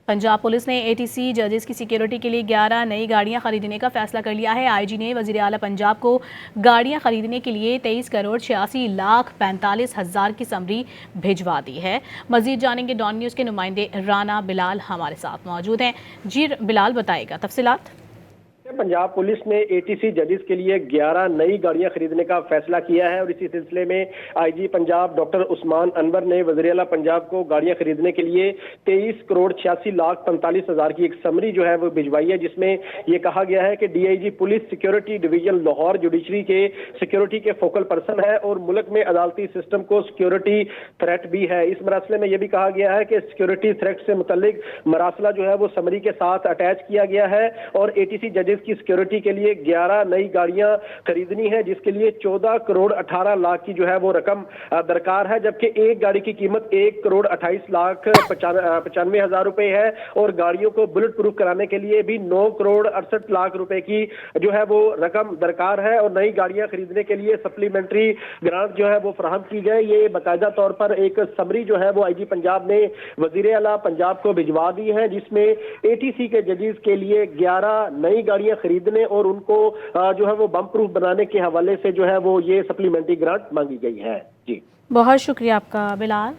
Punjab police ने ATC जजेस की सिक्योरिटी के लिए 11 नई गाड़ियां खरीदने का फैसला कर लिया है। IG ने वजीर आला पंजाब को गाड़ियां खरीदने के लिए 23,86,45,000 की समरी भिजवा दी है। मजीद जानेंगे डॉन न्यूज़ के नुमाइंदे राना बिलाल हमारे साथ मौजूद हैं। जी बिलाल, बताएगा तफसीलात। पंजाब पुलिस ने ATC जजेस के लिए 11 नई गाड़ियां खरीदने का फैसला किया है और इसी सिलसिले में IG पंजाब डॉक्टर उस्मान अनवर ने वज़ीर आला पंजाब को गाड़ियां खरीदने के लिए 23,86,45,000 की एक समरी जो है वो भिजवाई है, जिसमें ये कहा गया है कि DIG police security division Lahore judiciary के सिक्योरिटी के फोकल पर्सन है और मुल्क में अदालती सिस्टम को सिक्योरिटी थ्रेट भी है। इस मरासले में यह भी कहा गया है कि सिक्योरिटी थ्रेट से मुतल्लिक मरासला जो है वो समरी के साथ अटैच किया गया है और ATC जजेस की सिक्योरिटी के लिए 11 नई गाड़ियां खरीदनी है, जिसके लिए 14,18,00,000 की जो है वो रकम दरकार है, जबकि एक गाड़ी की कीमत 1,28,95,000 रुपए है और गाड़ियों को बुलेट प्रूफ कराने के लिए भी 9,68,00,000 रुपए की जो है वो रकम दरकार है और नई गाड़ियां खरीदने के लिए सप्लीमेंट्री ग्रांट जो है वो फराहम की गई। ये बाकायदा तौर पर एक समरी जो है वो IG पंजाब ने वजीर आला पंजाब को भिजवा दी है, जिसमें ATC के जजेस के लिए 11 नई गाड़ियां खरीदने और उनको जो है वो बम प्रूफ बनाने के हवाले से जो है वो ये सप्लीमेंट्री ग्रांट मांगी गई है। जी बहुत शुक्रिया आपका बिलाल।